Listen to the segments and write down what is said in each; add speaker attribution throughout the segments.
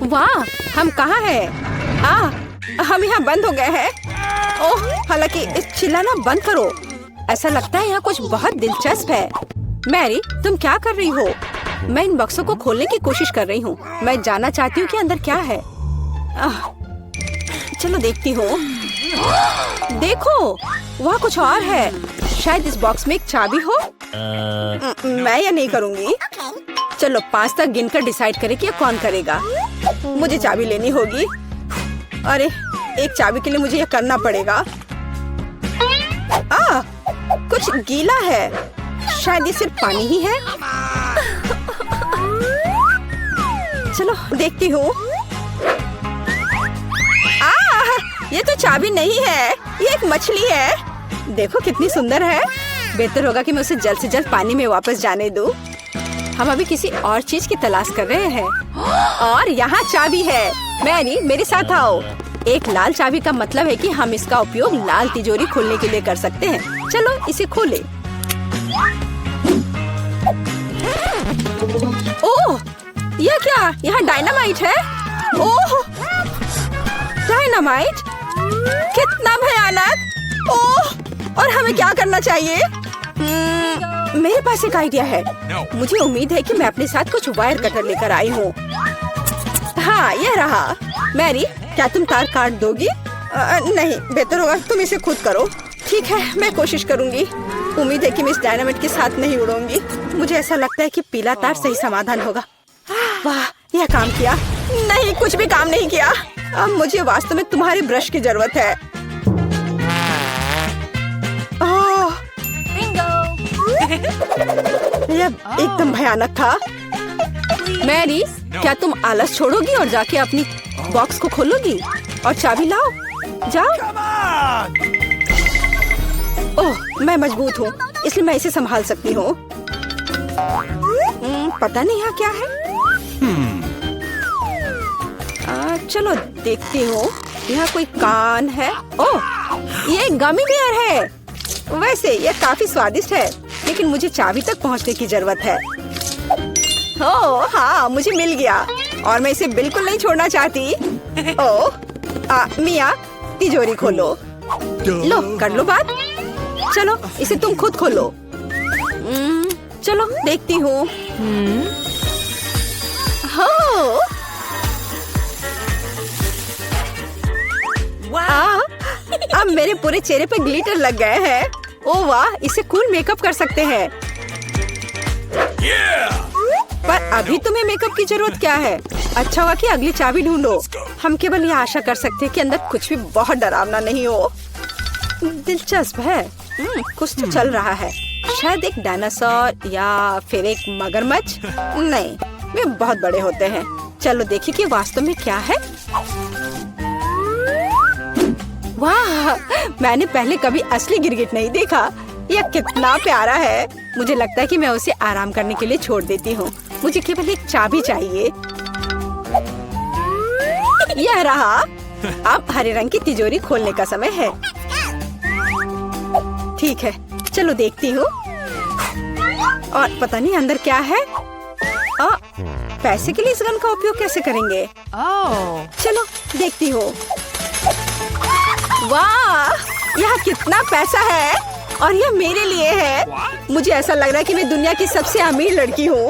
Speaker 1: वाह, हम कहाँ हैं? हम यहाँ बंद हो गए हैं। ओह, हालांकि चिल्लाना बंद करो। ऐसा लगता है यहाँ कुछ बहुत दिलचस्प है। मैरी, तुम क्या कर रही हो? मैं इन बक्सों को खोलने की कोशिश कर रही हूँ। मैं जानना चाहती हूँ कि अंदर क्या है। चलो देखती हूँ। देखो, वहाँ कुछ और है। शायद इस बॉक्स में एक चाबी हो। मैं ये नहीं करूँगी। चलो 5 तक गिनकर डिसाइड करें कि कौन करेगा। मुझे चाबी लेनी होगी। अरे, एक चाबी के लिए मुझे ये करना पड़ेगा। कुछ गीला है। शायद ये सिर्फ पानी ही है। चलो देखती हूँ। ये तो चाबी नहीं है, ये एक मछली है। देखो कितनी सुंदर है। बेहतर होगा कि मैं उसे जल्द से जल्द पानी में वापस जाने दूँ। हम अभी किसी और चीज की तलाश कर रहे हैं। और यहाँ चाबी है। मैरी, मेरे साथ आओ। एक लाल चाबी का मतलब है कि हम इसका उपयोग लाल तिजोरी खोलने के लिए कर सकते हैं। चलो इसे खोलें। ओह, यह क्या? यहाँ डायनामाइट है। ओह, डायनामाइट? कितना भयानक। ओह, और हमें क्या करना चाहिए? मेरे पास एक आइडिया है। मुझे उम्मीद है कि मैं अपने साथ कुछ वायर कटर लेकर आई हूँ। हाँ, यह रहा। मैरी, क्या तुम तार काट दोगी? नहीं, बेहतर होगा तुम इसे खुद करो। ठीक है, मैं कोशिश करूँगी। उम्मीद है कि मैं इस डायनामाइट के साथ नहीं उड़ूंगी। मुझे ऐसा लगता है कि पीला तार सही समाधान होगा। वाह, यह काम किया। नहीं, कुछ भी काम नहीं किया। अब मुझे वास्तव में तुम्हारी ब्रश की जरूरत है। यह एकदम भयानक था। मैरी, क्या तुम आलस छोड़ोगी और जाके अपनी बॉक्स को खोलोगी? और चाबी लाओ, जाओ। ओह, मैं मजबूत हूँ, इसलिए मैं इसे संभाल सकती हूँ। पता नहीं यहाँ क्या है। चलो देखती हूँ। यहाँ कोई कान है। ओह, ये गमी बेयर है। वैसे ये काफी स्वादिष्ट है, लेकिन मुझे चाबी तक पहुँचने की जरूरत है। ओह हाँ, मुझे मिल गया और मैं इसे बिल्कुल नहीं छोड़ना चाहती। ओह, मिया, तिजोरी खोलो। लो, कर लो बात। चलो इसे तुम खुद खोलो। चलो देखती हूँ। अब मेरे पूरे चेहरे पे ग्लिटर लग गए हैं। ओह वाह, इसे कूल मेकअप कर सकते हैं। पर अभी तुम्हें मेकअप की जरूरत क्या है? अच्छा हुआ कि अगली चाबी ढूंढो। हम केवल ये आशा कर सकते हैं कि अंदर कुछ भी बहुत डरावना नहीं हो। दिलचस्प है। कुछ तो चल रहा है। शायद एक डायनासोर या फिर एक मगरमच्छ। नहीं, वे बहुत बड़े होते हैं। चलो देखिए कि वास्तव में क्या है। वाह, मैंने पहले कभी असली गिरगिट नहीं देखा। यह कितना प्यारा है। मुझे लगता है कि मैं उसे आराम करने के लिए छोड़ देती हूँ। मुझे केवल एक चाबी चाहिए। यह रहा। अब हरे रंग की तिजोरी खोलने का समय है। ठीक है, चलो देखती हूँ। और पता नहीं अंदर क्या है। पैसे के लिए इस गन का उपयोग कैसे करेंगे? चलो देखती हूँ। वाह, यहाँ कितना पैसा है और यह मेरे लिए है। मुझे ऐसा लग रहा है कि मैं दुनिया की सबसे अमीर लड़की हूँ।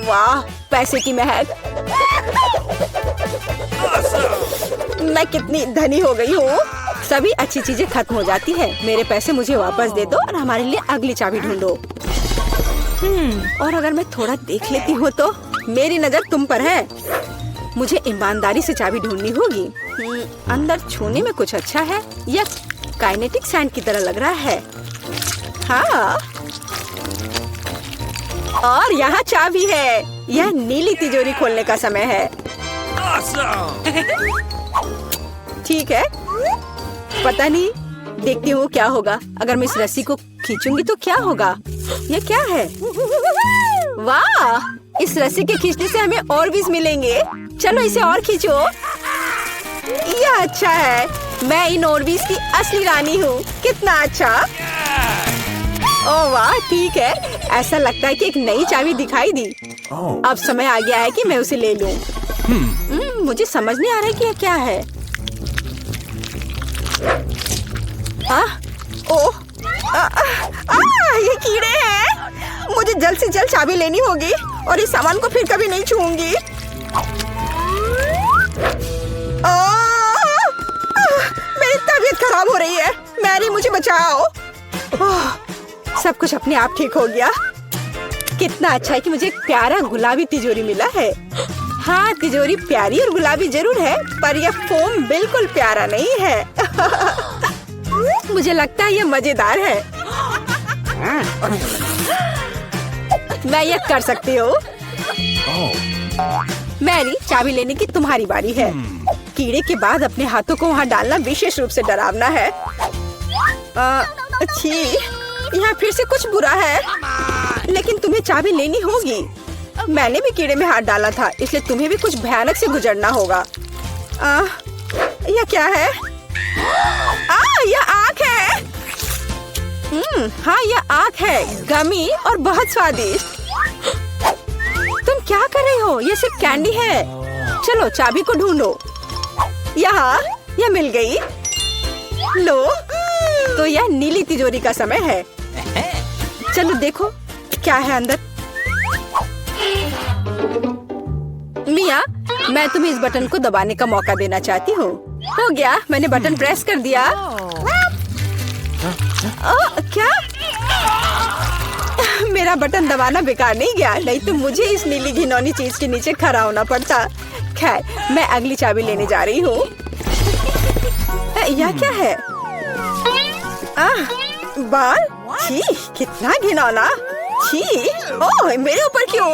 Speaker 1: वाह, पैसे की महक। मैं कितनी धनी हो गई हूँ। सभी अच्छी चीजें खत्म हो जाती है। मेरे पैसे मुझे वापस दे दो और हमारे लिए अगली चाबी ढूंढो। और अगर मैं थोड़ा देख लेती हूँ तो मेरी नजर तुम पर है। मुझे ईमानदारी से चाबी ढूंढनी होगी। अंदर छूने में कुछ अच्छा है। यह काइनेटिक सैंड की तरह लग रहा है। हाँ, और यहाँ चाबी है। यह नीली तिजोरी खोलने का समय है। ठीक है, पता नहीं, देखती हूँ क्या होगा। अगर मैं इस रस्सी को खींचूंगी तो क्या होगा? ये क्या है? वाह, इस रस्सी के खींचने से हमें और भी मिलेंगे। चलो इसे और खींचो। यह अच्छा है। मैं इन ओरबीज की असली रानी हूँ। कितना अच्छा। ओह वाह, ठीक है, ऐसा लगता है कि एक नई चाबी दिखाई दी। अब समय आ गया है कि मैं उसे ले लूं। मुझे समझ नहीं आ रहा है कि यह क्या है। ये कीड़े हैं। मुझे जल्द से जल्द चाबी लेनी होगी और इस सामान को फिर कभी नहीं छूऊंगी। मेरी तबीयत खराब हो रही है। मैरी, मुझे बचाओ। सब कुछ अपने आप ठीक हो गया। कितना अच्छा है कि मुझे एक प्यारा गुलाबी तिजोरी मिला है। हाँ, तिजोरी प्यारी और गुलाबी जरूर है, पर यह फोम बिल्कुल प्यारा नहीं है। मुझे लगता है यह मजेदार है। मैं यह कर सकती हूँ। मैरी, चाबी लेने की तुम्हारी बारी है। कीड़े के बाद अपने हाथों को वहाँ डालना विशेष रूप से डरावना है। अच्छी, यहाँ फिर से कुछ बुरा है, लेकिन तुम्हें चाबी लेनी होगी। मैंने भी कीड़े में हाथ डाला था, इसलिए तुम्हें भी कुछ भयानक से गुजरना होगा। यह क्या है? यह आँख है। हाँ, यह आँख है, गमी और बहुत स्वादिष्ट। तुम क्या कर रही हो? यह सिर्फ कैंडी है। चलो चाबी को ढूंढो। यहाँ, यह मिल गई। लो, तो यह नीली तिजोरी का समय है। चलो देखो क्या है अंदर। मिया, मैं तुम्हें इस बटन को दबाने का मौका देना चाहती हूँ। हो गया, मैंने बटन प्रेस कर दिया। क्या? मेरा बटन दबाना बेकार नहीं गया, नहीं तो मुझे इस नीली घिनौनी चीज के नीचे खड़ा होना पड़ता। खैर, मैं अगली चाबी लेने जा रही हूँ। यह क्या है? बाल? छी, कितना घिनौना। छी, ओह, मेरे ऊपर क्यों?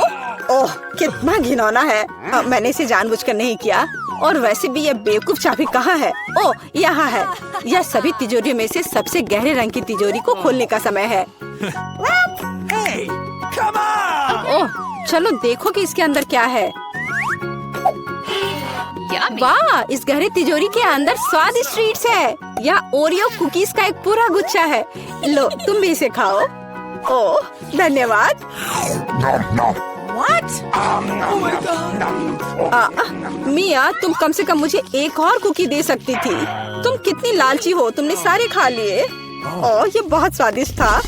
Speaker 1: ओह, कितना घिनौना है। मैंने इसे जानबूझकर नहीं किया। और वैसे भी यह बेवकूफ चाबी कहाँ है? ओह, यहाँ है। यह सभी तिजोरियों में से सबसे गहरे रंग की तिजोरी को खोलने का समय है। ओह, चलो देखो कि इसके अंदर क्या है। वाह, इस गहरे तिजोरी के अंदर स्वादिष्ट ट्रीट्स है। यह ओरियो कुकीज का एक पूरा गुच्छा है। लो, तुम भी इसे खाओ। ओह, धन्यवाद। मिया, तुम कम से कम मुझे एक और कुकी दे सकती थी। तुम कितनी लालची हो, तुमने सारे खा लिए। ओह, ये बहुत स्वादिष्ट था।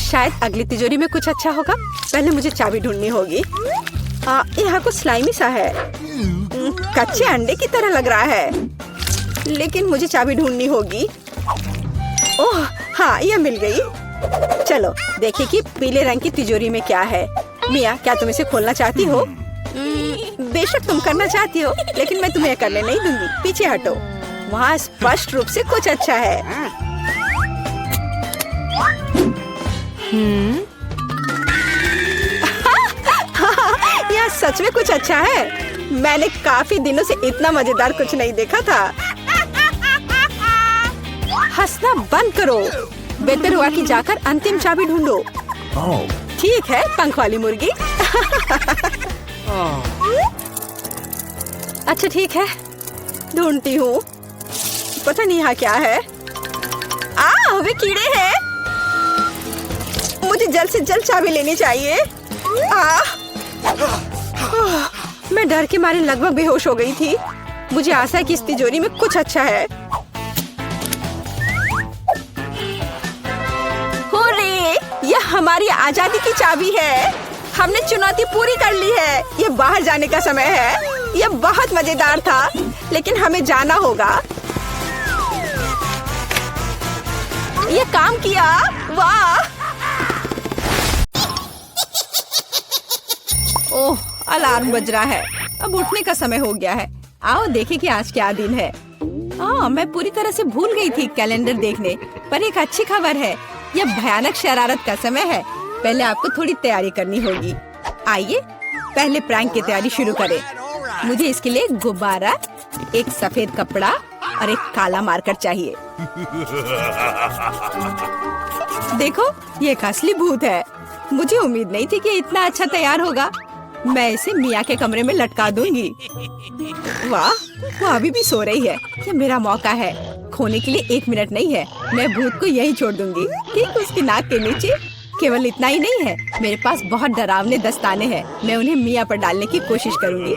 Speaker 1: शायद अगली तिजोरी में कुछ अच्छा होगा। पहले मुझे चाबी ढूंढनी होगी। यहाँ कुछ स्लाइमी सा है, कच्चे अंडे की तरह लग रहा है, लेकिन मुझे चाबी ढूंढनी होगी। ओह हाँ, यह मिल गई। चलो देखिए कि पीले रंग की तिजोरी में क्या है। मिया, क्या तुम इसे खोलना चाहती हो? बेशक तुम करना चाहती हो, लेकिन मैं तुम्हें करने नहीं दूंगी। पीछे हटो, वहाँ स्पष्ट रूप से कुछ अच्छा है। यह सच में कुछ अच्छा है। मैंने काफी दिनों से इतना मजेदार कुछ नहीं देखा था। हंसना बंद करो। बेहतर हुआ कि जाकर अंतिम चाबी ढूंढो। ठीक है, पंख वाली मुर्गी। अच्छा ठीक है, ढूंढती हूँ। पता नहीं यहाँ क्या है। वे कीड़े हैं। मुझे जल्द से जल्द चाबी लेनी चाहिए। मैं डर के मारे लगभग बेहोश हो गई थी। मुझे आशा है कि इस तिजोरी में कुछ अच्छा है। हुर्रे! यह हमारी आजादी की चाबी है। हमने चुनौती पूरी कर ली है। यह बाहर जाने का समय है। यह बहुत मजेदार था, लेकिन हमें जाना होगा। यह काम किया। वाह! ओह, अलार्म बज रहा है। अब उठने का समय हो गया है। आओ देखें कि आज क्या दिन है। मैं पूरी तरह से भूल गई थी कैलेंडर देखने, पर एक अच्छी खबर है। यह भयानक शरारत का समय है। पहले आपको थोड़ी तैयारी करनी होगी। आइए पहले प्रैंक की तैयारी शुरू करें। मुझे इसके लिए गुब्बारा, एक सफेद कपड़ा और एक काला मार्कर चाहिए। देखो, ये एक असली भूत है। मुझे उम्मीद नहीं थी कि इतना अच्छा तैयार होगा। मैं इसे मिया के कमरे में लटका दूंगी। वाह, वो अभी भी सो रही है। ये मेरा मौका है। खोने के लिए 1 मिनट नहीं है। मैं भूत को यहीं छोड़ दूंगी, ठीक उसकी नाक के नीचे। केवल इतना ही नहीं है, मेरे पास बहुत डरावने दस्ताने हैं। मैं उन्हें मिया पर डालने की कोशिश करूंगी।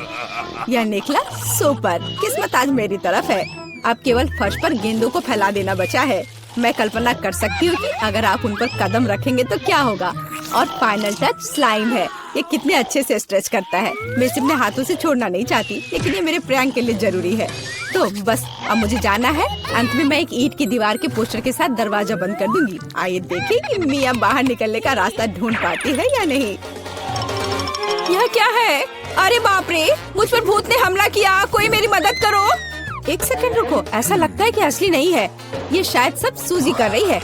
Speaker 1: यह निकला सुपर। किस्मत आज मेरी तरफ है। अब केवल फर्श पर गेंदों को फैला देना बचा है। मैं कल्पना कर सकती हूँ कि अगर आप उन पर कदम रखेंगे तो क्या होगा। और फाइनल टच स्लाइम है। ये कितने अच्छे से स्ट्रेच करता है। मैं इसे अपने हाथों से छोड़ना नहीं चाहती, लेकिन ये मेरे प्रैंक के लिए जरूरी है। तो बस अब मुझे जाना है। अंत में मैं एक ईंट की दीवार के पोस्टर के साथ दरवाजा बंद कर दूंगी। आइए देखें कि मिया बाहर निकलने का रास्ता ढूंढ पाती है या नहीं। यह क्या है? अरे बाप रे, मुझ पर भूत ने हमला किया। कोई मेरी मदद करो। एक सेकंड रुको, ऐसा लगता है कि असली नहीं है। ये शायद सब सूजी कर रही है।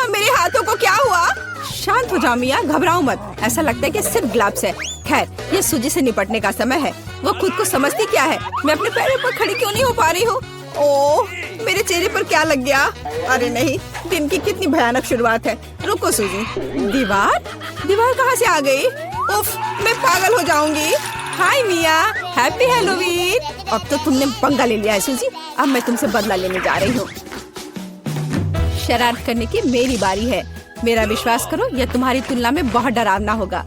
Speaker 1: मेरे हाथों को क्या हुआ? शांत हो जाओ मिया, घबराओ मत। ऐसा लगता है कि सिर्फ ग्लव्स है। खैर, ये सूजी से निपटने का समय है। वो खुद को समझती क्या है? मैं अपने पैरों पर खड़ी क्यों नहीं हो पा रही हूँ? ओह, मेरे चेहरे पर क्या लग गया? अरे नहीं, दिन की कितनी भयानक शुरुआत है। रुको सूजी। दीवार कहाँ से आ गई? उफ, मैं पागल हो जाऊंगी। हाय मिया, हैप्पी हैलोवीन। अब तो तुमने पंगा ले लिया है सूजी। अब मैं तुमसे बदला लेने जा रही हूँ। शरारत करने की मेरी बारी है। मेरा विश्वास करो, यह तुम्हारी तुलना में बहुत डरावना होगा।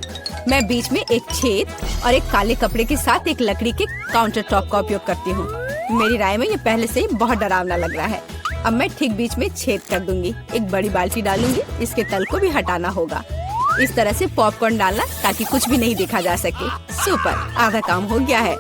Speaker 1: मैं बीच में एक छेद और एक काले कपड़े के साथ एक लकड़ी के काउंटर टॉप का उपयोग करती हूँ। मेरी राय में ये पहले से ही बहुत डरावना लग रहा है। अब मैं ठीक बीच में छेद कर दूंगी। एक बड़ी बाल्टी डालूंगी। इसके तल को भी हटाना होगा। इस तरह से पॉपकॉर्न डालना ताकि कुछ भी नहीं देखा जा सके। सुपर, आधा काम हो गया है।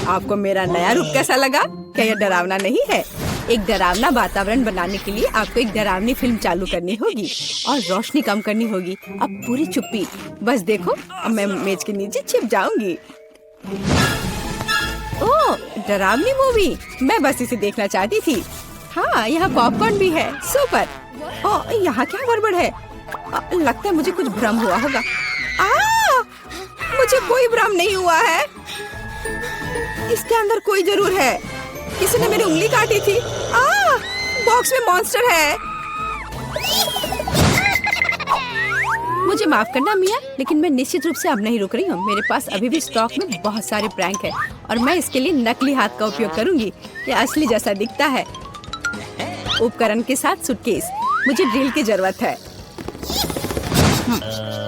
Speaker 1: आपको मेरा नया रूप कैसा लगा? क्या यह डरावना नहीं है? एक डरावना वातावरण बनाने के लिए आपको एक डरावनी फिल्म चालू करनी होगी और रोशनी कम करनी होगी। अब पूरी चुप्पी। बस देखो, अब मैं मेज के नीचे छिप जाऊंगी। ओह, डरावनी मूवी। मैं बस इसे देखना चाहती थी। हाँ, यहाँ पॉपकॉर्न भी है। सुपर। ओह, यहाँ क्या गड़बड़ है? लगता है मुझे कुछ भ्रम हुआ होगा। मुझे कोई भ्रम नहीं हुआ है। इसके अंदर कोई जरूर है। किसी ने मेरी उंगली काटी थी। बॉक्स में मॉन्स्टर है। मुझे माफ करना मिया, लेकिन मैं निश्चित रूप से अब नहीं रुक रही हूँ। मेरे पास अभी भी स्टॉक में बहुत सारे प्रैंक है और मैं इसके लिए नकली हाथ का उपयोग करूंगी। ये असली जैसा दिखता है। उपकरण के साथ सूटकेस। मुझे ड्रिल की जरूरत है।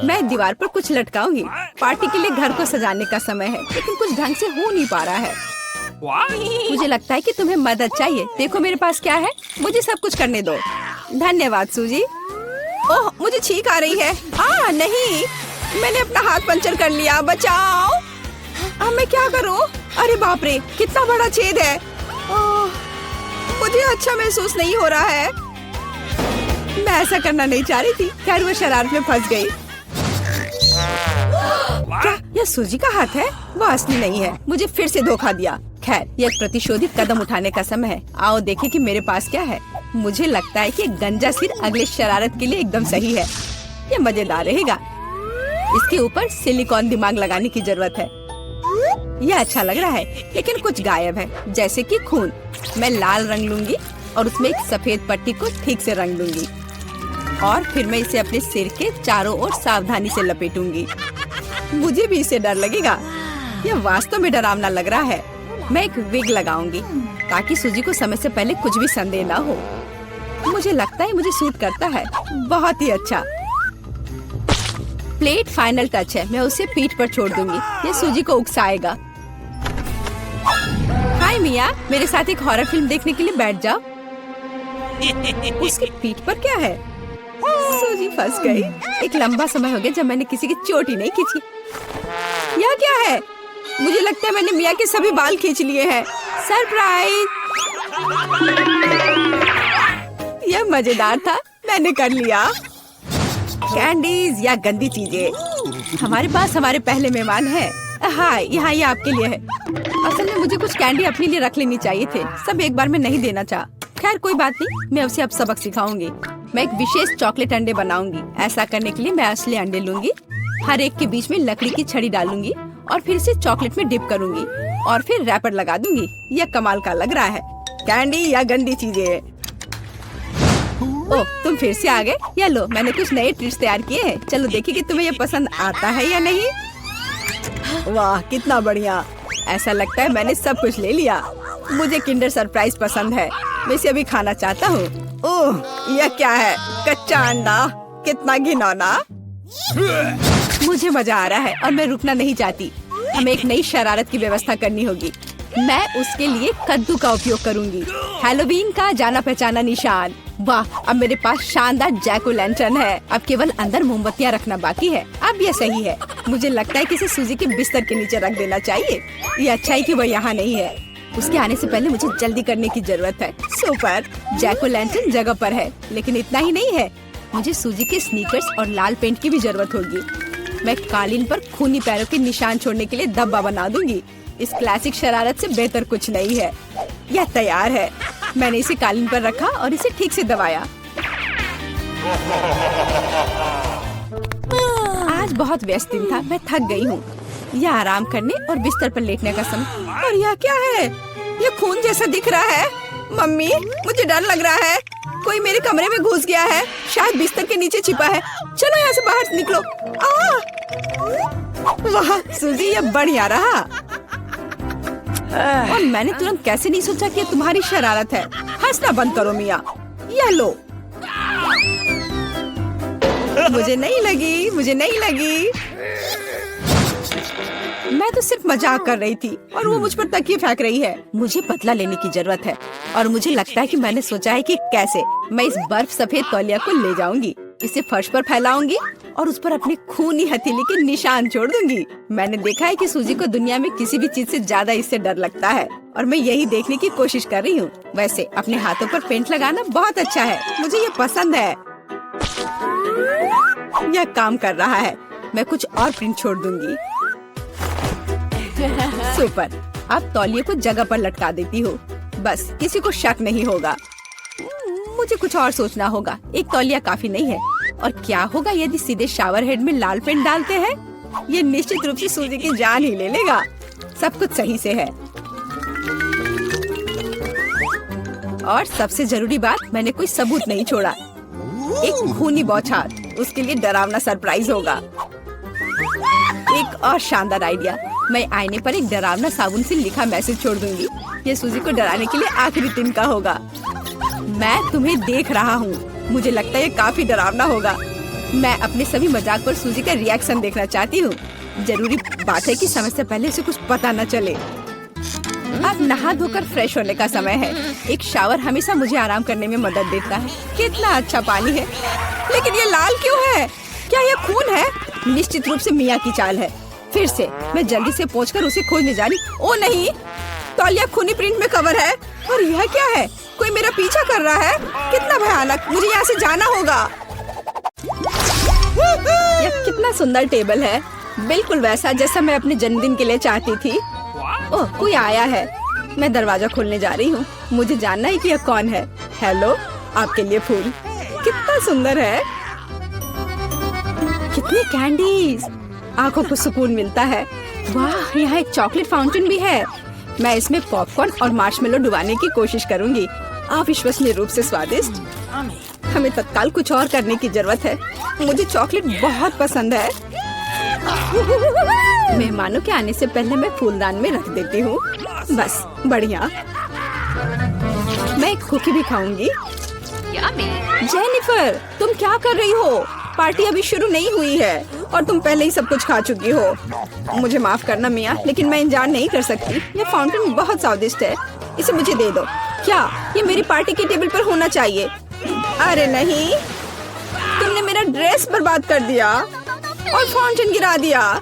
Speaker 1: मैं दीवार पर कुछ लटकाऊंगी। पार्टी के लिए घर को सजाने का समय है, लेकिन कुछ ढंग से हो नहीं पा रहा है। मुझे लगता है कि तुम्हें मदद चाहिए। देखो मेरे पास क्या है। मुझे सब कुछ करने दो। धन्यवाद सूजी। ओह, मुझे छींक आ रही है। नहीं, मैंने अपना हाथ पंचर कर लिया। बचाओ। अब मैं क्या करूं? अरे बाप रे, कितना बड़ा छेद है। मुझे अच्छा महसूस नहीं हो रहा है। मैं ऐसा करना नहीं चाह रही थी। खैर, वो शरारत में फंस गई। क्या यह सूजी का हाथ है? वो असली नहीं है। मुझे फिर से धोखा दिया। खैर, यह प्रतिशोधित कदम उठाने का समय है। आओ देखें कि मेरे पास क्या है। मुझे लगता है कि गंजा सिर अगले शरारत के लिए एकदम सही है। यह मजेदार रहेगा। इसके ऊपर सिलिकॉन दिमाग लगाने की जरूरत है। यह अच्छा लग रहा है, लेकिन कुछ गायब है, जैसे कि खून। मैं लाल रंग लूंगी और उसमें एक सफेद पट्टी को ठीक से रंग दूंगी और फिर मैं इसे अपने सिर के चारों ओर सावधानी से लपेटूंगी। मुझे भी इससे डर लगेगा। यह वास्तव में डरावना लग रहा है। मैं एक विग लगाऊंगी ताकि सूजी को समय से पहले कुछ भी संदेह ना हो। मुझे लगता है मुझे सूट करता है। बहुत ही अच्छा। प्लेट फाइनल टच है। मैं उसे पीठ पर छोड़ दूंगी। यह सूजी को उकसाएगा। हाय मिया, मेरे साथ एक हॉरर फिल्म देखने के लिए बैठ जाओ। उसकी पीठ पर क्या है? सूजी फंस गई। एक लंबा समय हो गया जब मैंने किसी की चोटी नहीं खींची। यह क्या है? मुझे लगता है मैंने मिया के सभी बाल खींच लिए हैं। सरप्राइज। यह मजेदार था। मैंने कर लिया। कैंडीज या गंदी चीजें। हमारे पास हमारे पहले मेहमान हैं। हाय, यहाँ ये आपके लिए है। असल में मुझे कुछ कैंडी अपने लिए रख लेनी चाहिए थे। सब एक बार में नहीं देना चाहा। खैर कोई बात नहीं, मैं उसे अब सबक सिखाऊंगी। मैं एक विशेष चॉकलेट अंडे बनाऊंगी। ऐसा करने के लिए मैं असली अंडे लूंगी। हर एक के बीच में लकड़ी की छड़ी डालूंगी और फिर इसे चॉकलेट में डिप करूंगी और फिर रैपर लगा दूंगी। यह कमाल का लग रहा है। कैंडी या गंदी चीजें। ओह, तुम फिर से आ गए। या लो, मैंने कुछ नए ट्रिक्स तैयार किए हैं। चलो देखिए कि तुम्हें ये पसंद आता है या नहीं। वाह, कितना बढ़िया। ऐसा लगता है मैंने सब कुछ ले लिया। मुझे किंडर सरप्राइज पसंद है। मैं इसे अभी खाना चाहता हूँ। ओह, यह क्या है? कच्चा अंडा। कितना घिनौना। मुझे मजा आ रहा है और मैं रुकना नहीं चाहती। हमें एक नई शरारत की व्यवस्था करनी होगी। मैं उसके लिए कद्दू का उपयोग करूंगी, हैलोवीन का जाना पहचाना निशान। वाह, अब मेरे पास शानदार जैक ओ लैंटर्न है। अब केवल अंदर मोमबत्तियां रखना बाकी है। अब ये सही है। मुझे लगता है कि इसे सूजी के बिस्तर के नीचे रख देना चाहिए। ये अच्छा है कि वो यहाँ नहीं है। उसके आने से पहले मुझे जल्दी करने की जरूरत है। सुपर, जैक ओ लैंटर्न जगह पर है, लेकिन इतना ही नहीं है। मुझे सूजी के स्नीकर्स और लाल पेंट की भी जरूरत होगी। मैं कालीन पर खूनी पैरों के निशान छोड़ने के लिए धब्बा बना दूंगी। इस क्लासिक शरारत से बेहतर कुछ नहीं है। यह तैयार है। मैंने इसे कालीन पर रखा और इसे ठीक से दबाया। आज बहुत व्यस्त दिन था, मैं थक गई हूँ। यह आराम करने और बिस्तर पर लेटने का समय। और यह क्या है? यह खून जैसा दिख रहा है। मम्मी, मुझे डर लग रहा है। कोई मेरे कमरे में घुस गया है, शायद बिस्तर के नीचे छिपा है। चलो यहाँ से बाहर निकलो। वाह सूजी, यह बढ़िया रहा। और मैंने तुरंत कैसे नहीं सोचा कि तुम्हारी शरारत है। हंसना बंद करो मिया। यह लो। मुझे नहीं लगी, मुझे नहीं लगी। मैं तो सिर्फ मजाक कर रही थी और वो मुझ पर तकिए फेंक रही है। मुझे बदला लेने की जरूरत है और मुझे लगता है कि मैंने सोचा है कि कैसे मैं इस बर्फ सफेद तौलिया को ले जाऊंगी, इसे फर्श पर फैलाऊंगी और उस पर अपने खूनी हथेली के निशान छोड़ दूंगी। मैंने देखा है कि सूजी को दुनिया में किसी भी चीज से ज्यादा इससे डर लगता है और मैं यही देखने की कोशिश कर रही हूँ। वैसे अपने हाथों पर पेंट लगाना बहुत अच्छा है, मुझे ये पसंद है। यह काम कर रहा है। मैं कुछ और प्रिंट छोड़ दूंगी। सुपर, अब तौलिए को जगह पर लटका देती हूँ। बस किसी को शक नहीं होगा। मुझे कुछ और सोचना होगा। एक तौलिया काफी नहीं है। और क्या होगा यदि सीधे शावर हेड में लाल पेंट डालते हैं? ये निश्चित रूप से सूजी की जान ही ले लेगा। सब कुछ सही से है। और सबसे जरूरी बात, मैंने कोई सबूत नहीं छोड़ा। एक खूनी बौछार, उसके लिए डरावना सरप्राइज होगा। एक और शानदार आइडिया, मैं आईने पर एक डरावना साबुन से लिखा मैसेज छोड़ दूंगी। ये सूजी को डराने के लिए आखिरी दिन का होगा। मैं तुम्हें देख रहा हूँ। मुझे लगता है ये काफी डरावना होगा। मैं अपने सभी मजाक पर सूजी का रिएक्शन देखना चाहती हूँ। जरूरी बात है कि समय से पहले उसे कुछ पता न चले। अब नहा धोकर फ्रेश होने का समय है। एक शावर हमेशा मुझे आराम करने में मदद देता है। कितना अच्छा पानी है, लेकिन ये लाल क्यों है? क्या ये खून है? निश्चित रूप से मिया की चाल है। फिर से मैं जल्दी से पहुंचकर उसे खोजने जा रही। ओ नहीं, तौलिया खूनी प्रिंट में कवर है। और यह क्या है? कोई मेरा पीछा कर रहा है। कितना भयानक, मुझे यहाँ से जाना होगा। यह कितना सुंदर टेबल है, बिल्कुल वैसा जैसा मैं अपने जन्मदिन के लिए चाहती थी। ओह, कोई आया है। मैं दरवाजा खोलने जा रही हूँ। मुझे जानना है कि यह कौन है। हेलो, आपके लिए फूल। कितना सुंदर है। कितनी कैंडीज, आंखों को सुकून मिलता है। वाह, यहाँ एक चॉकलेट फाउंटेन भी है। मैं इसमें पॉपकॉर्न और मार्शमेलो डुबाने की कोशिश करूंगी। अविश्वसनीय रूप से स्वादिष्ट। हमें तत्काल कुछ और करने की जरूरत है। मुझे चॉकलेट बहुत पसंद है। मेहमानों के आने से पहले मैं फूलदान में रख देती हूँ। बस बढ़िया। मैं एक कुकी भी खाऊंगी। जेनिफर, तुम क्या कर रही हो? पार्टी अभी शुरू नहीं हुई है और तुम पहले ही सब कुछ खा चुकी हो। मुझे माफ करना मिया, लेकिन मैं इंतजार नहीं कर सकती। ये फाउंटेन बहुत स्वादिष्ट है, इसे मुझे दे दो। क्या ये मेरी पार्टी के टेबल पर होना चाहिए? अरे नहीं, तुमने मेरा ड्रेस बर्बाद कर दिया और फाउंटेन गिरा दिया।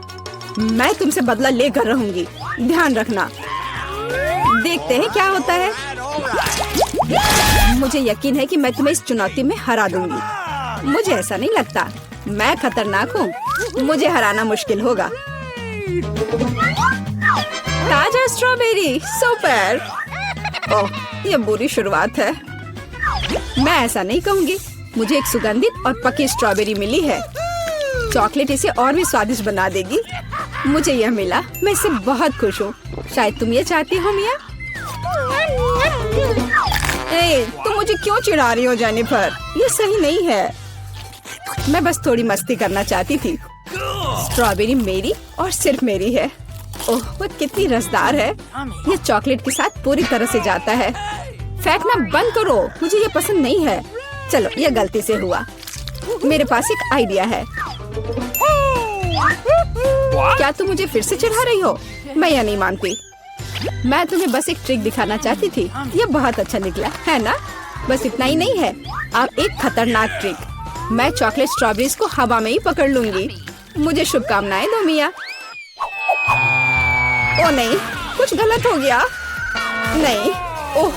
Speaker 1: मैं तुमसे बदला लेकर रहूंगी, ध्यान रखना। देखते हैं क्या होता है। मुझे यकीन है कि मैं तुम्हें इस चुनौती में हरा दूंगी। मुझे ऐसा नहीं लगता। मैं खतरनाक हूँ, मुझे हराना मुश्किल होगा। ताजा स्ट्रॉबेरी, सुपर। ओह, ये बुरी शुरुआत है। मैं ऐसा नहीं कहूँगी। मुझे एक सुगंधित और पकी स्ट्रॉबेरी मिली है। चॉकलेट इसे और भी स्वादिष्ट बना देगी। मुझे यह मिला, मैं इससे बहुत खुश हूँ। शायद तुम ये चाहती हो मिया। तुम मुझे क्यों चिढ़ा रही हो जेनिफर? ये सही नहीं है। मैं बस थोड़ी मस्ती करना चाहती थी। स्ट्रॉबेरी मेरी और सिर्फ मेरी है। ओह, वो कितनी रसदार है। ये चॉकलेट के साथ पूरी तरह से जाता है। फेंकना बंद करो, मुझे ये पसंद नहीं है। चलो, ये गलती से हुआ। मेरे पास एक आइडिया है। क्या तुम मुझे फिर से चढ़ा रही हो? मैं यह नहीं मानती। मैं तुम्हें बस एक ट्रिक दिखाना चाहती थी। ये बहुत अच्छा निकला है ना? बस इतना ही नहीं है, अब एक खतरनाक ट्रिक। मैं चॉकलेट स्ट्रॉबेरीज को हवा में ही पकड़ लूंगी। मुझे शुभकामनाएं दो मिया। ओ नहीं, कुछ गलत हो गया। नहीं, ओह,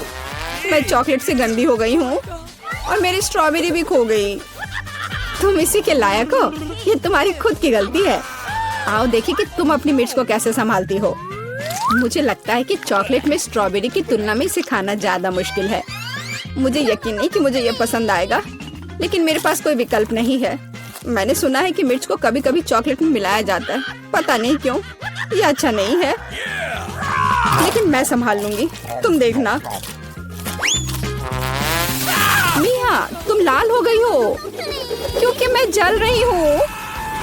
Speaker 1: मैं चॉकलेट से गंदी हो गई हूँ और मेरी स्ट्रॉबेरी भी खो गई। तुम इसी के लायक हो। ये तुम्हारी खुद की गलती है। आओ देखिए कि तुम अपनी मिर्च को कैसे संभालती हो। मुझे लगता है कि चॉकलेट में स्ट्रॉबेरी की तुलना में इसे खाना ज्यादा मुश्किल है। मुझे यकीन नहीं कि मुझे ये पसंद आएगा, लेकिन मेरे पास कोई विकल्प नहीं है। मैंने सुना है कि मिर्च को कभी कभी चॉकलेट में मिलाया जाता है, पता नहीं क्यों। ये अच्छा नहीं है, लेकिन मैं संभाल लूंगी, तुम देखना। मिया, तुम लाल हो गई हो क्योंकि मैं जल रही हूँ।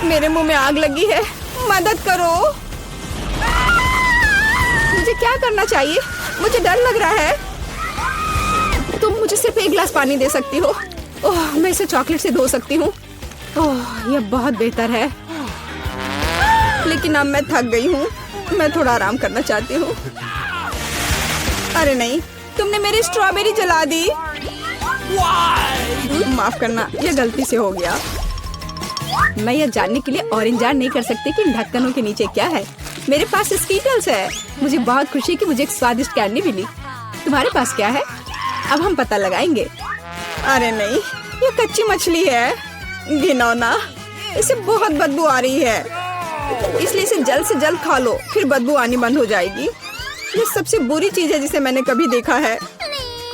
Speaker 1: मेरे मुंह में आग लगी है, मदद करो। मुझे क्या करना चाहिए? मुझे डर लग रहा है। तुम मुझे सिर्फ एक गिलास पानी दे सकती हो। ओह, मैं इसे चॉकलेट से धो सकती हूँ। ओह, यह बहुत बेहतर है, लेकिन अब मैं थक गई हूँ। मैं थोड़ा आराम करना चाहती हूँ। अरे नहीं, तुमने मेरी स्ट्रॉबेरी जला दी। माफ करना, यह गलती से हो गया। मैं यह जानने के लिए और इंतजार नहीं कर सकती कि इन ढक्कनों के नीचे क्या है। मेरे पास स्कीटल्स है। मुझे बहुत खुशी है कि मुझे एक स्वादिष्ट कैंडी मिली। तुम्हारे पास क्या है? अब हम पता लगाएंगे। अरे नहीं, ये कच्ची मछली है। घिनौना, इसे बहुत बदबू आ रही है, इसलिए इसे जल्द से जल्द खा लो, फिर बदबू आनी बंद हो जाएगी। ये सबसे बुरी चीज है जिसे मैंने कभी देखा है।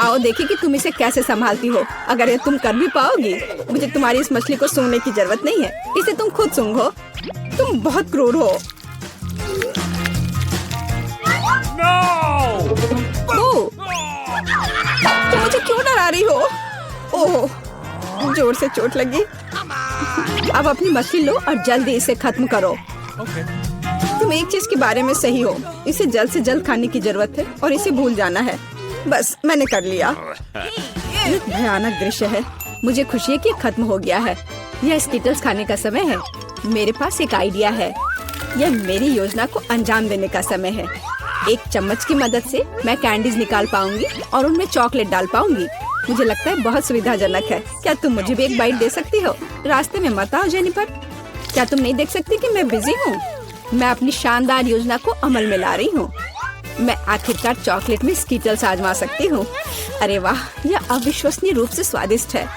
Speaker 1: आओ देखिए कि तुम इसे कैसे संभालती हो। अगर ये तुम कर भी पाओगी, मुझे तुम्हारी इस मछली को सूंघने की जरूरत नहीं है। इसे तुम खुद सूंघो। तुम बहुत क्रूर हो। ओह, तुम मुझे क्यों डरा रही हो? ओह, जोर से चोट लगी। अब अपनी मछली लो और जल्दी इसे खत्म करो। तुम एक चीज के बारे में सही हो, इसे जल्द से जल्द खाने की जरूरत है और इसे भूल जाना है। बस मैंने कर लिया। ये भयानक दृश्य है। मुझे खुशी है कि खत्म हो गया है। यह स्कीटल्स खाने का समय है। मेरे पास एक आइडिया है। यह मेरी योजना को अंजाम देने का समय है। एक चम्मच की मदद से मैं कैंडीज निकाल पाऊंगी और उनमें चॉकलेट डाल पाऊंगी। मुझे लगता है बहुत सुविधाजनक है। क्या तुम मुझे भी एक बाइट दे सकती हो? रास्ते में मत आओ जेनिफर। क्या तुम नहीं देख सकती कि मैं बिजी हूँ? मैं अपनी शानदार योजना को अमल में ला रही हूँ। मैं आखिरकार चॉकलेट में स्कीटल्स आजमा सकती हूँ। अरे वाह, यह अविश्वसनीय रूप से स्वादिष्ट है।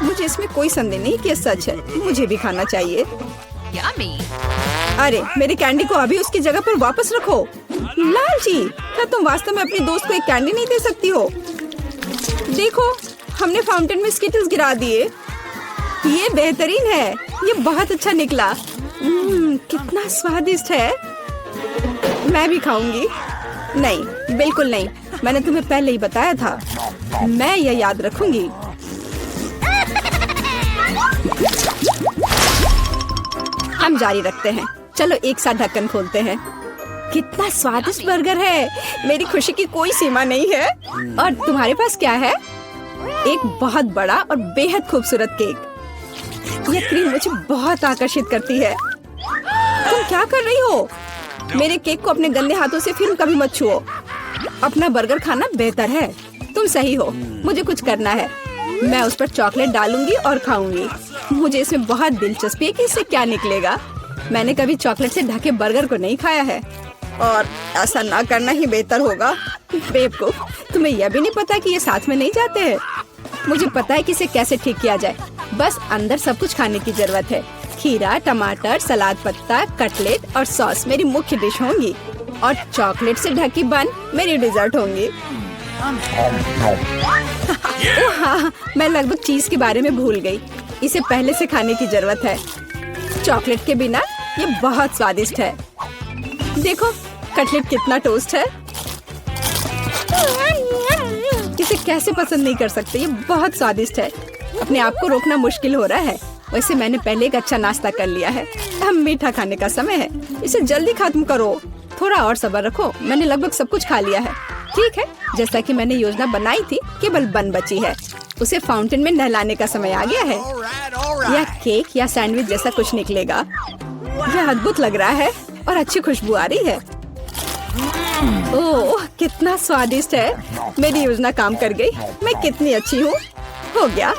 Speaker 1: मुझे इसमें कोई संदेह नहीं कि यह सच है। मुझे भी खाना चाहिए। अरे मेरी कैंडी को अभी उसकी जगह पर वापस रखो। लालची, क्या तुम वास्तव में अपने दोस्त को एक कैंडी नहीं दे सकती हो? देखो, हमने फाउंटेन में स्कीटल्स गिरा दिए। ये बेहतरीन है। ये बहुत अच्छा निकला। कितना स्वादिष्ट है। मैं भी खाऊंगी। नहीं, बिल्कुल नहीं। मैंने तुम्हें पहले ही बताया था। मैं यह याद रखूंगी। हम जारी रखते हैं। चलो एक साथ ढक्कन खोलते हैं। कितना स्वादिष्ट बर्गर है। मेरी खुशी की कोई सीमा नहीं है। और तुम्हारे पास क्या है? एक बहुत बड़ा और बेहद खूबसूरत केक। यह क्रीम मुझे बहुत आकर्षित करती है। तुम क्या कर रही हो? मेरे केक को अपने गंदे हाथों से फिर कभी मत छुओ। अपना बर्गर खाना बेहतर है। तुम सही हो। मुझे कुछ करना है। मैं उस पर चॉकलेट डालूंगी और खाऊंगी। मुझे इसमें बहुत दिलचस्पी है कि इससे क्या निकलेगा। मैंने कभी चॉकलेट से ढके बर्गर को नहीं खाया है, और ऐसा ना करना ही बेहतर होगा। बेवकूफ, तुम्हें यह भी नहीं पता कि ये साथ में नहीं जाते हैं। मुझे पता है कि इसे कैसे ठीक किया जाए। बस अंदर सब कुछ खाने की जरूरत है। खीरा, टमाटर, सलाद पत्ता, कटलेट और सॉस मेरी मुख्य डिश होंगी, और चॉकलेट से ढकी बन मेरी डिजर्ट होंगी। हाँ, मैं लगभग चीज के बारे में भूल गई। इसे पहले से खाने की जरूरत है। चॉकलेट के बिना ये बहुत स्वादिष्ट है। देखो, कटलेट कितना टोस्ट है। इसे कैसे पसंद नहीं कर सकते। ये बहुत स्वादिष्ट है। अपने आप को रोकना मुश्किल हो रहा है। वैसे मैंने पहले एक अच्छा नाश्ता कर लिया है। अब मीठा खाने का समय है। इसे जल्दी खत्म करो। थोड़ा और सब्र रखो। मैंने लगभग सब कुछ खा लिया है। ठीक है, जैसा कि मैंने योजना बनाई थी, केवल बन बची है। उसे फाउंटेन में नहलाने का समय आ गया है। यह केक या सैंडविच जैसा कुछ निकलेगा। यह अद्भुत लग रहा है और अच्छी खुशबू आ रही है। ओह, कितना स्वादिष्ट है। मेरी योजना काम कर गई। मैं कितनी अच्छी हूँ। हो गया।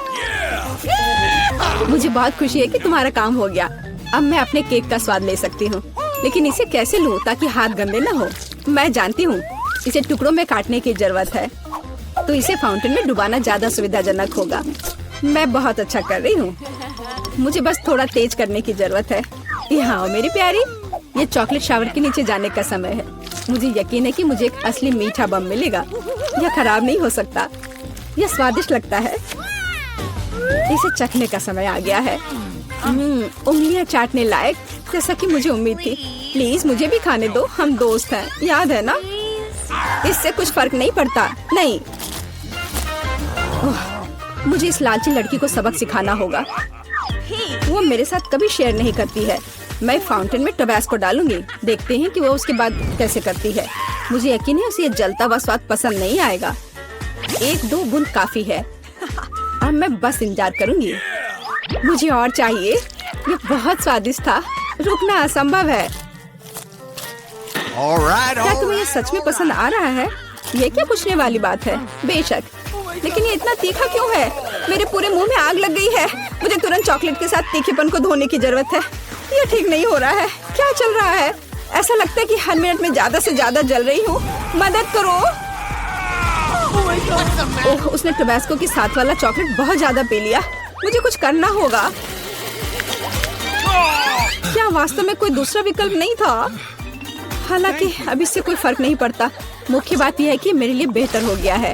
Speaker 1: मुझे बहुत खुशी है कि तुम्हारा काम हो गया। अब मैं अपने केक का स्वाद ले सकती हूँ, लेकिन इसे कैसे लूँ ताकि हाथ गंदे न हो। मैं जानती हूँ, इसे टुकड़ों में काटने की जरूरत है, तो इसे फाउंटेन में डुबाना ज्यादा सुविधाजनक होगा। मैं बहुत अच्छा कर रही हूँ। मुझे बस थोड़ा तेज करने की जरूरत है। यहाँ मेरी प्यारी, ये चॉकलेट शावर के नीचे जाने का समय है। मुझे यकीन है कि मुझे एक असली मीठा बम मिलेगा। यह खराब नहीं हो सकता। यह स्वादिष्ट लगता है। इसे चखने का समय आ गया है। उंगलियां चाटने लायक, जैसा कि मुझे उम्मीद थी। प्लीज मुझे भी खाने दो, हम दोस्त हैं, याद है ना? इससे कुछ फर्क नहीं पड़ता। नहीं, मुझे इस लालची लड़की को सबक सिखाना होगा। वो मेरे साथ कभी शेयर नहीं करती है। मैं फाउंटेन में टबैस्को डालूंगी। देखते हैं कि वो उसके बाद कैसे करती है। मुझे यकीन है उसे ये जलता हुआ स्वाद पसंद नहीं आएगा। 1-2 बूंद काफी है। अब मैं बस इंतजार करूंगी। मुझे और चाहिए। ये बहुत स्वादिष्ट था। रुकना असंभव है। क्या तुम्हें ये सच में पसंद आ रहा है? ये क्या पूछने वाली बात है? बेशक, लेकिन ये इतना तीखा क्यों है? मेरे पूरे मुंह में आग लग गई है। मुझे तुरंत चॉकलेट के साथ तीखेपन को धोने की जरूरत है। ये ठीक नहीं हो रहा है। क्या चल रहा है? ऐसा लगता है कि हर मिनट में ज्यादा से ज्यादा जल रही हूँ। मदद करो। ओह, उसने टबैस्को के साथ वाला चॉकलेट बहुत ज्यादा पी लिया। मुझे कुछ करना होगा। क्या वास्तव में कोई दूसरा विकल्प नहीं था? हालांकि अब इससे कोई फर्क नहीं पड़ता। मुख्य बात यह है कि मेरे लिए बेहतर हो गया है।